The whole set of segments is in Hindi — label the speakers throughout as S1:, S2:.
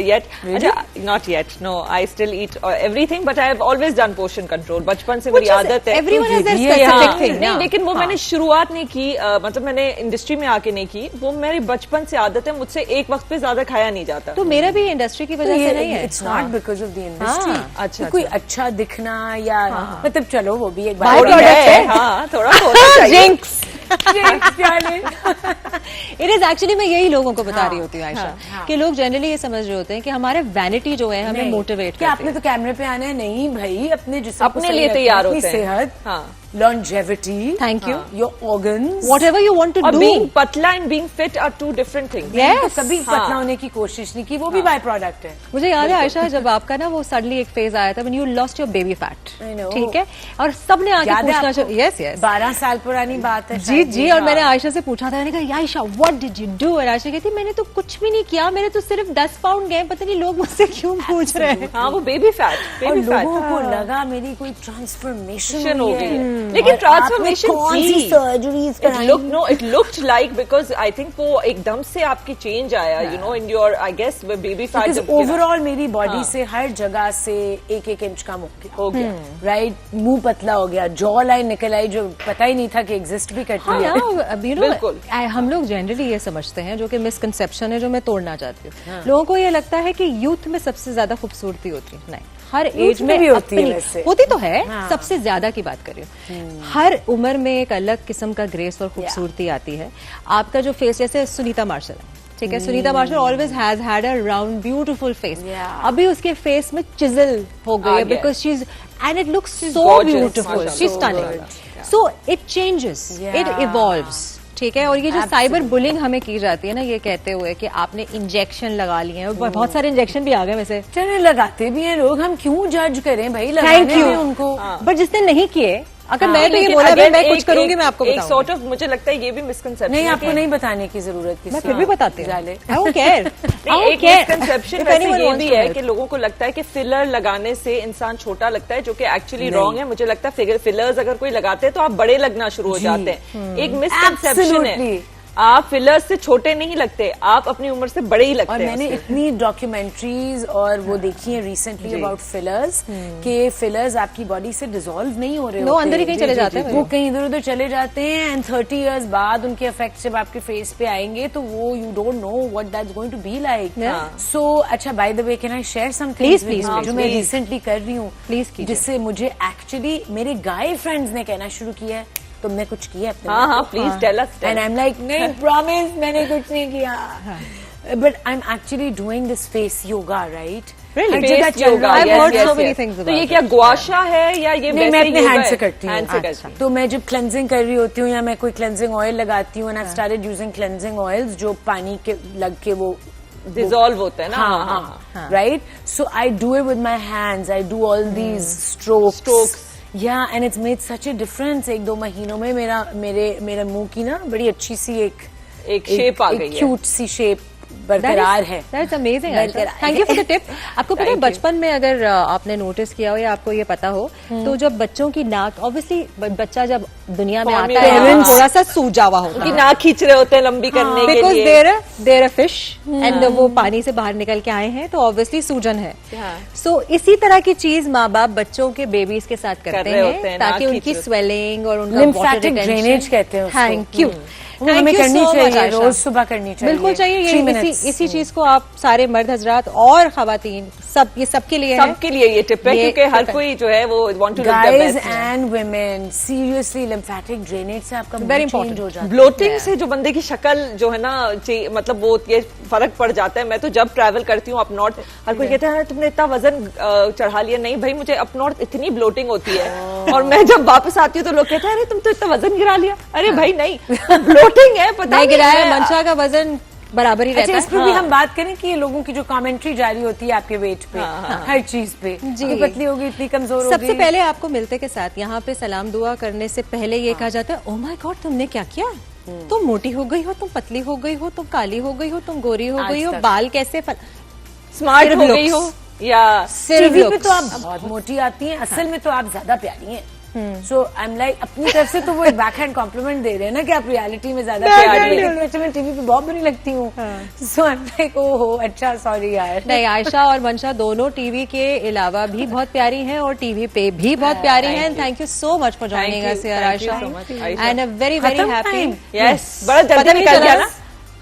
S1: yet. Not yet. No, I still eat everything, but I have always done portion control. बचपन से मेरी आदत है.
S2: Everyone has their specific thing.
S1: नहीं, लेकिन वो मैंने शुरुआत नहीं की, मतलब मैंने इंडस्ट्री में आके नहीं की. वो मेरी बचपन से आदत है, मुझसे एक वक्त पे ज्यादा खाया नहीं जाता.
S2: तो मेरा भी इंडस्ट्री की वजह से नहीं है.
S3: It's not because of the industry.
S1: अच्छा.
S3: कोई अच्छा दिखना या मतलब चलो वो भी एक
S2: बात है.
S1: हाँ, थोड़ा होना चाहिए.
S2: Jinx. इट इज एक्चुअली मैं यही लोगों को बता रही होती हूँ आयशा कि लोग जनरली ये समझ रहे होते हैं कि हमारे वैनिटी जो है हमें मोटिवेट
S3: क्या आपने तो कैमरे पे आना है. नहीं भाई, अपने जिसको
S1: अपने लिए तैयार होते हैं.
S3: सेहत, longevity,
S2: thank you,
S3: your organs,
S2: whatever you want to do.
S1: Being patla and being fit are two different things.
S2: Yes.
S3: कभी पतला होने की कोशिश नहीं की, वो भी बाय प्रोडक्ट है.
S2: मुझे याद है आयशा, जब आपका ना वो सडनली एक फेज आया था when you lost your baby fat. ठीक है, और सबने आके पूछना चाहिए. यस यस,
S3: 12 साल पुरानी बात है.
S2: जी जी. और मैंने आयशा से पूछा था, मैंने कहा Ayesha what did you do? और आयशा कहती मैंने तो कुछ भी नहीं किया, मेरे तो सिर्फ 10 पाउंड गए. पता नहीं लोग मुझसे क्यों पूछ रहे हैं.
S1: हाँ, वो बेबी फैट.
S3: और लोगों को लगा मेरी कोई ट्रांसफॉर्मेशन हो गई.
S1: लेकिन transformation it looked like, because I think वो एकदम से आपकी चेंज आया, you know, in your, I guess, baby fat.
S3: Because overall मेरी बॉडी से हर जगह से 1-1 इंच कम हो गया. राइट, मुंह पतला हो गया, जॉ लाइन निकल आई जो पता ही नहीं था कि एग्जिस्ट भी करती है.
S1: बिल्कुल.
S2: हम लोग जनरली ये समझते हैं, जो कि मिसकंसेप्शन है, जो मैं तोड़ना चाहती हूँ. लोगों को ये लगता है कि यूथ में सबसे ज्यादा खूबसूरती होती है. नहीं, हर एज में
S3: भी
S2: होती तो है. सबसे ज्यादा की बात करें, हर उम्र में एक अलग किस्म का ग्रेस और खूबसूरती आती है. आपका जो फेस, जैसे सुनीता मार्शल है, ठीक है, Sunita Marshal always has had a round beautiful face. अभी उसके फेस में चिजल हो गई है, because she is, and it looks so beautiful, she is stunning. So it changes, it evolves. ठीक है. और ये जो साइबर बुलिंग हमें की जाती है ना, ये कहते हुए कि आपने इंजेक्शन लगा लिए हैं, बहुत सारे इंजेक्शन भी आ गए वैसे.
S3: चलो, लगाते भी हैं लोग, हम क्यों जज करें भाई, लगाने दें उनको.
S2: बट जिसने नहीं किए, अगर मैं तो ये बोला मैं कुछ करूंगी, मैं आपको
S1: एक सॉर्ट ऑफ, मुझे लगता है ये भी मिसकंसेप्शन
S3: नहीं, आपको नहीं बताने की जरूरत.
S2: मैं फिर भी बताती हूँ.
S1: एक मिसकंसेप्शन वैसे ये भी है कि लोगों को लगता है कि फिलर लगाने से इंसान छोटा लगता है, जो कि एक्चुअली रॉन्ग है. मुझे लगता है फिलर्स अगर कोई लगाते हैं तो आप बड़े लगना शुरू हो जाते हैं. एक मिसकंसेप्शन है. आप फिलर्स से छोटे नहीं लगते, आप अपनी उम्र से बड़े ही लगते हैं.
S3: और मैंने इतनी डॉक्यूमेंट्रीज और वो देखी है रिसेंटली अबाउट फिलर्स, कि फिलर्स आपकी बॉडी से डिसॉल्व नहीं हो रहे होते,
S2: अंदर ही कहीं चले जाते हैं,
S3: वो कहीं इधर उधर चले जाते हैं. एंड 30 इयर्स बाद उनके इफेक्ट जब आपके फेस पे आएंगे तो वो you don't know what that's going to be like. So अच्छा, by the way, can I share something जो मैं रिसेंटली कर रही हूँ, जिससे मुझे एक्चुअली मेरे गाय फ्रेंड्स ने कहना शुरू किया है तुमने कुछ किया.
S1: हाँ, please tell us.
S3: And I am like, नहीं, प्रॉमिस मैंने कुछ नहीं किया. But I am actually doing this face yoga, right?
S1: Face yoga. तो ये क्या गुआशा है या ये?
S3: नहीं, मैं अपने हैंड से करती हूँ. तो मैं जब क्लेंजिंग कर रही होती हूँ या मैं कोई क्लेंजिंग ऑयल लगाती हूँ, and I started using cleansing oils जो पानी के लग के वो
S1: डिसॉल्व होता है ना.
S3: हाँ, right. So I do it with my hands, I do all these strokes. Yeah, and it's made such a difference. 1-2 महीनों में मेरे मुंह की ना बड़ी अच्छी सी एक
S1: शेप आ गई है,
S3: क्यूट सी शेप बरकरार है.
S2: That's amazing. Thank you for the tip. आपको पता है, बचपन में अगर आपने नोटिस किया हो या आपको ये पता हो, तो जब बच्चों की नाक, ऑब्वियसली बच्चा जब दुनिया में आता है थोड़ा सा सूजा हुआ होता है,
S1: नाक खींच रहे होते हैं लंबी करने के लिए,
S2: because there a fish and वो पानी से बाहर निकल के आए हैं, तो ऑब्वियसली सूजन है. सो इसी तरह की चीज माँ बाप बच्चों के बेबीज के साथ करते हैं ताकि उनकी स्वेलिंग और उनका
S3: लिम्फेटिक ड्रेनेज कहते हैं.
S2: Thank you.
S3: हमें करनी चाहिए, रोज सुबह करनी चाहिए.
S2: बिल्कुल चाहिए. इसी चीज को आप सारे मर्द हजरात और खवातीन सब, ये सबके लिए है.
S1: सबके लिए ये टिप है, क्योंकि हर कोई जो है वो want to look the
S3: guys
S1: best.
S3: And women, seriously lymphatic drainage से आपका वेरी इंपॉर्टेंट हो जाता है.
S1: ब्लोटिंग से जो बंदे की शक्ल जो है ना, मतलब वो ये फर्क पड़ जाता है. मैं तो जब ट्रैवल करती हूँ अप नॉर्थ, हर कोई कहता है तुमने इतना वजन चढ़ा लिया. नहीं भाई, मुझे अप नॉर्थ इतनी ब्लोटिंग होती है, और मैं जब वापस आती हूँ तो लोग कहते हैं अरे तुम तो इतना वजन गिरा लिया. अरे भाई नहीं, ब्लोटिंग है, पता नहीं
S2: गिराया. मंशा का वजन बराबर ही रहता है.
S3: इस पर भी हम बात करें कि ये लोगों की जो कमेंट्री जारी होती है आपके वेट पे, हर चीज पे, जी, पतली होगी, इतनी कमजोर होगी.
S2: सबसे पहले आपको मिलते के साथ यहाँ पे सलाम दुआ करने से पहले ये कहा जाता है, ओह माय गॉड तुमने क्या किया, तुम मोटी हो गई हो, तुम पतली हो गई हो, तुम काली हो गई हो, तुम गोरी हो गई हो, बाल कैसे,
S1: स्मार्ट हो गई हो, या
S3: टीवी पे तो आप बहुत मोटी आती हैं, असल में तो आप ज्यादा प्यारी हैं. सो आई एम लाइक अपनी तरफ से तो वो एक बैक हैंड कॉम्प्लीमेंट दे रहे हैं ना कि आप रियलिटी में ज्यादा प्यारी हो, अच्छा मैं टीवी पे बहुत बुरी लगती हूँ। सो आई एम लाइक ओहो अच्छा सॉरी यार।
S2: नहीं, आयशा और मंशा दोनों टीवी के अलावा भी बहुत प्यारी हैं और टीवी पे भी बहुत प्यारी हैं। Thank you so much for joining us here Ayesha, and a very very happy.
S1: Yes, बड़ा जल्दी निकल गया ना,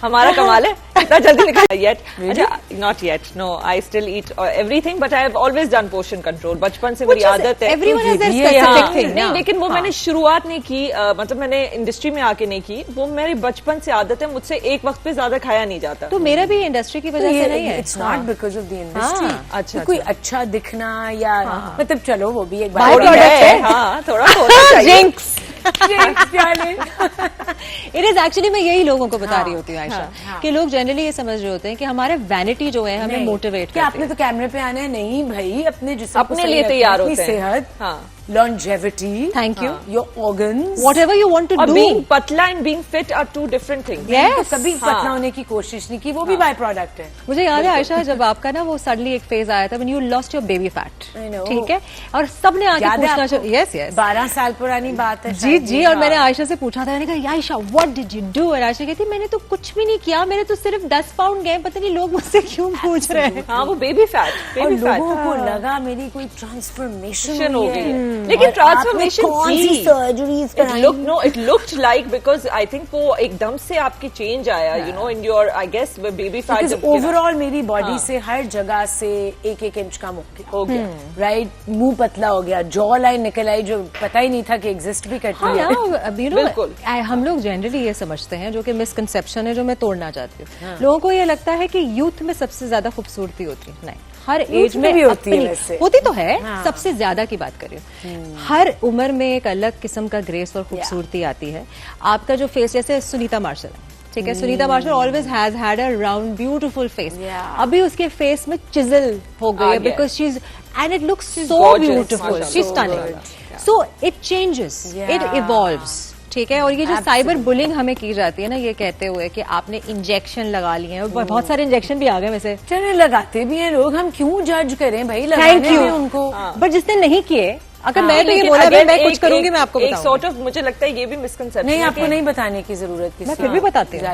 S1: हमारा कमाल है, इतना जल्दी निकल येट। अच्छा, not yet, no, I still eat everything but I have always done portion control, बचपन से मेरी आदत है।
S2: Everyone has their specific thing.
S1: नहीं, लेकिन वो मैंने शुरुआत नहीं की, मतलब मैंने इंडस्ट्री में आके नहीं की, वो मेरी बचपन से आदत है, मुझसे एक वक्त पे ज्यादा खाया नहीं जाता।
S2: तो मेरा भी इंडस्ट्री की वजह से नहीं है,
S3: it's not because of the industry.
S1: अच्छा,
S3: कोई अच्छा दिखना या मतलब चलो वो भी एक
S1: बात है, हाँ थोड़ा होना चाहिए।
S2: इट इज एक्चुअली, मैं यही लोगों को बता रही होती हूँ आयशा, कि लोग जनरली ये समझ रहे होते हैं कि हमारे वैनिटी जो है हमें मोटिवेट करती है।
S3: आपने तो कैमरे पे आना है, नहीं भाई, अपने जिसम
S1: अपने लिए तैयार होते हैं,
S3: सेहत, longevity,
S2: thank you,
S3: your organs,
S2: whatever you want to do.
S1: being पतला and being fit are two different things.
S2: Yes.
S3: तो कभी पतला होने की कोशिश नहीं की, वो भी बाय प्रोडक्ट है।
S2: मुझे याद है आयशा, जब आपका ना वो सडनली एक फेज आया था when you lost your baby fat, ठीक है, और सबने आके पूछना, यस यस
S3: 12 साल पुरानी बात है
S2: जी जी, और मैंने आयशा से पूछा था, मैंने कहा Ayesha what did you do, और आयशा कहती मैंने तो कुछ भी नहीं किया, मेरे तो सिर्फ 10 पाउंड गए, पता नहीं लोग मुझसे क्यों पूछ रहे हैं।
S1: हाँ, वो बेबी फैट,
S3: और लोगों को लगा मेरी कोई ट्रांसफॉर्मेशन
S1: हो गई है, लेकिन transformation
S3: surgeries
S1: it looked like, because I think वो एकदम से आपकी चेंज आया, you know, in your, I guess, baby fat.
S3: Because overall मेरी बॉडी से हर जगह से 1-1 इंच कम हो गया, राइट, मुंह पतला हो गया, जॉ लाइन निकल आई जो पता ही नहीं था कि एग्जिस्ट भी करती है।
S1: बिल्कुल,
S2: हम लोग जनरली ये समझते हैं, जो कि मिसकंसेप्शन है, जो मैं तोड़ना चाहती हूँ। लोगों को ये लगता है कि यूथ में सबसे ज्यादा खूबसूरती होती है, नहीं, हर एज में
S3: भी होती है, वैसे
S2: होती तो है, सबसे ज्यादा की बात कर रही हूँ। हर उम्र में एक अलग किस्म का ग्रेस और खूबसूरती आती है। आपका जो फेस, जैसे सुनीता मार्शल है, ठीक है, Sunita Marshal always has had a round beautiful face, अभी उसके फेस में चिजल हो गई है, because she is, and it looks so beautiful, she is stunning, so it changes, it evolves, ठीक है। और ये जो साइबर बुलिंग हमें की जाती है ना, ये कहते हुए कि आपने इंजेक्शन लगा लिए हैं, बहुत सारे इंजेक्शन भी आ गए वैसे,
S3: चलो लगाते भी हैं लोग, हम क्यों जज करें भाई, लगाने हैं उनको,
S2: बट जिसने नहीं किए, अगर मैं तो ये बोला मैं कुछ करूंगी, मैं आपको बताऊंगी।
S1: सॉर्ट ऑफ, मुझे लगता है ये भी मिसकंसेप्शन
S3: नहीं, आपको नहीं बताने की जरूरत किसी,
S2: मैं फिर भी बताती हूँ,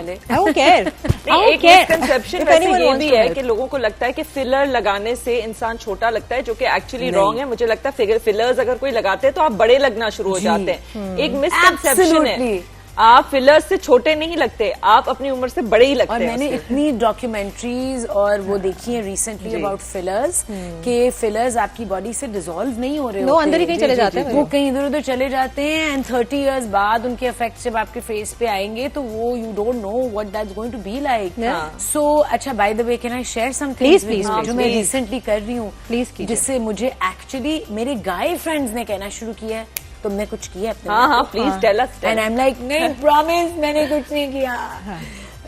S1: एक मिसकंसेप्शन वैसे ये भी है कि लोगों को लगता है कि फिलर लगाने से इंसान छोटा लगता है, जो कि एक्चुअली रॉन्ग है। मुझे लगता है फिलर्स अगर कोई लगाते हैं तो आप बड़े लगना शुरू हो जाते हैं, एक मिसकंसेप्शन है। आप फिलर्स से छोटे नहीं लगते, आप अपनी उम्र से बड़े ही लगते हैं।
S3: और मैंने इतनी डॉक्यूमेंट्रीज और वो देखी है रिसेंटली अबाउट फिलर्स, कि फिलर्स आपकी बॉडी से डिसॉल्व नहीं हो रहे होते,
S2: अंदर ही कहीं चले जाते हैं,
S3: वो कहीं इधर उधर चले जाते हैं, एंड 30 इयर्स बाद उनके इफेक्ट जब आपके फेस पे आएंगे तो वो you don't know what that's going to be like. So अच्छा, by the way, can I share something जो मैं रिसेंटली कर रही हूँ,
S2: प्लीज,
S3: जिससे मुझे एक्चुअली मेरे गाय फ्रेंड्स ने कहना शुरू किया है तुमने कुछ किया अपने,
S1: हाँ, please tell us,
S3: and I am like नहीं, प्रॉमिस मैंने कुछ नहीं किया,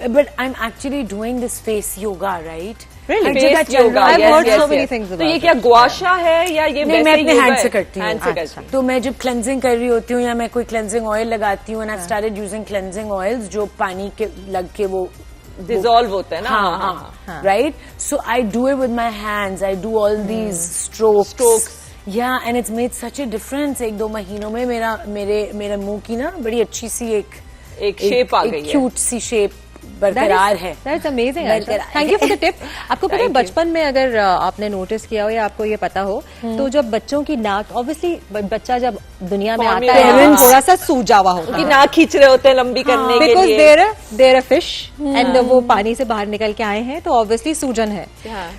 S3: but I am actually doing this face yoga, right,
S1: face yoga, तो ये क्या गुआशा है या ये
S3: मैं अपने हैंड से करती हूँ। तो मैं जब क्लेंजिंग कर रही होती हूँ या मैं कोई क्लेंजिंग ऑयल लगाती हूँ, and I started using cleansing oils जो पानी के लग के वो
S1: डिसॉल्व होता है ना,
S3: हाँ, right, so I do it with my hands, I do all these strokes, या and it's made such a difference. 1-2 महीनों में मेरे मुंह की ना बड़ी अच्छी सी एक
S2: शेप
S1: आ गई है,
S3: क्यूट सी शेप बरकरार है।
S2: That's amazing, thank you for the tip. आपको पता है, बचपन में अगर आपने नोटिस किया हो या आपको ये पता हो, तो जब बच्चों की नाक, ऑब्वियसली बच्चा जब दुनिया में आता है थोड़ा सा सूजा हुआ होता है,
S1: नाक खींच रहे होते हैं लंबी करने के लिए,
S2: because there a fish and वो पानी से बाहर निकल के आए हैं, तो ऑब्वियसली सूजन है।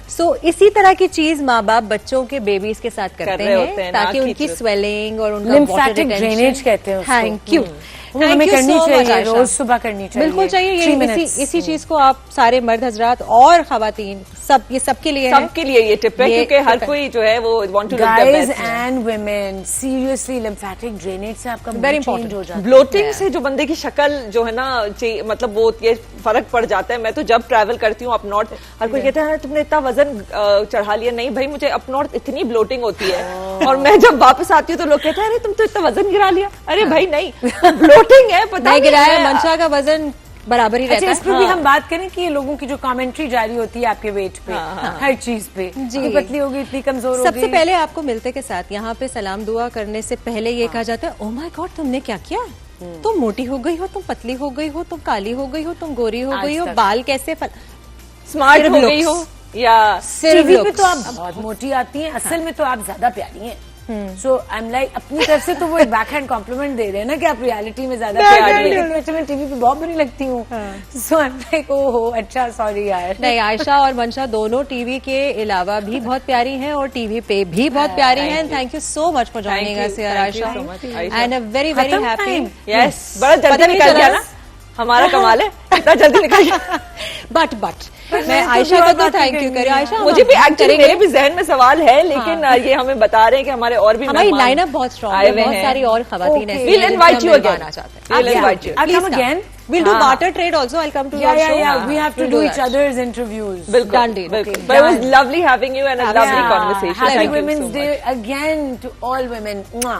S2: सो इसी तरह की चीज माँ बाप बच्चों के बेबीज के साथ करते हैं, ताकि उनकी स्वेलिंग और उनका
S3: लिम्फेटिक ड्रेनेज कहते हैं,
S2: थैंक यू,
S3: हमें करनी चाहिए, रोज सुबह करनी चाहिए,
S2: बिल्कुल चाहिए। इसी चीज को आप सारे मर्द हजरात और खवातीन ये सबके लिए
S1: ये टिप है, क्योंकि हर कोई जो है वो want to look the best.
S3: Guys and women, seriously lymphatic drainage से आपका
S2: वेरी
S3: इंपॉर्टेंट हो जाता है।
S1: ब्लोटिंग से जो बंदे की शक्ल जो है ना, मतलब वो ये फर्क पड़ जाता है। मैं तो जब ट्रैवल करती हूँ अप नॉर्थ, हर कोई कहता है तुमने इतना वजन चढ़ा लिया, नहीं भाई मुझे अप नॉर्थ इतनी ब्लोटिंग होती है, और मैं जब वापस आती हूँ तो लोग कहते हैं अरे तुम तो इतना वजन गिरा लिया, अरे भाई नहीं, ब्लोटिंग है, पता
S2: नहीं गिराया। मंशा का वजन बराबर ही रहता
S3: अच्छा,
S2: है।
S3: इस पर भी हम बात करें कि ये लोगों की जो कमेंट्री जारी होती है आपके वेट पे, हर चीज पे, इतनी पतली होगी, इतनी कमजोर होगी।
S2: सबसे पहले आपको मिलते के साथ यहाँ पे सलाम दुआ करने से पहले ये कहा जाता है, ओह माय गॉड तुमने क्या किया, तुम मोटी हो गई हो, तुम पतली हो गई हो, तुम काली हो गई हो, तुम गोरी हो गई हो, बाल कैसे
S1: स्मार्ट हो गई हो या
S3: टीवी पे तो आप बहुत मोटी आती हैं, असल में तो आप ज्यादा प्यारी हैं। सो आई एम लाइक, अपनी तरफ से तो वो एक बैक हैंड कॉम्प्लीमेंट दे रहे हैं ना कि आप रियलिटी में ज्यादा प्यारी हैं। वैसे मैं टीवी पे बहुत बुरी लगती हूँ। सो आई एम लाइक ओहो अच्छा सॉरी यार।
S2: नहीं, आयशा और मंशा दोनों टीवी के अलावा भी बहुत प्यारी हैं और टीवी पे भी बहुत प्यारी हैं। Thank you so much for joining us here Ayesha, and a very very happy.
S1: Yes, बड़ा जल्दी निकल गया ना, हमारा कमाल है, इतना जल्दी निकल गया।
S2: बट मैं आयशा को तो थैंक यू करें। आयशा,
S1: मुझे भी एक्चुअली मेरे भी जहन में सवाल है, लेकिन ये हमें बता रहे हैं कि हमारे और भी
S2: हमारी लाइनअप बहुत स्ट्रॉन्ग है, बहुत सारी और खवातीन ऐसी
S1: We'll invite you again. We'll invite you.
S3: I'll come again.
S2: We'll do barter trade also. I'll come to your show.
S3: Yeah. We have to do each other's interviews.
S1: Done deal. But it was lovely having you and a lovely conversation.
S3: Happy
S1: Thank you so
S3: Women's
S1: much.
S3: Day again to all women. Mwah.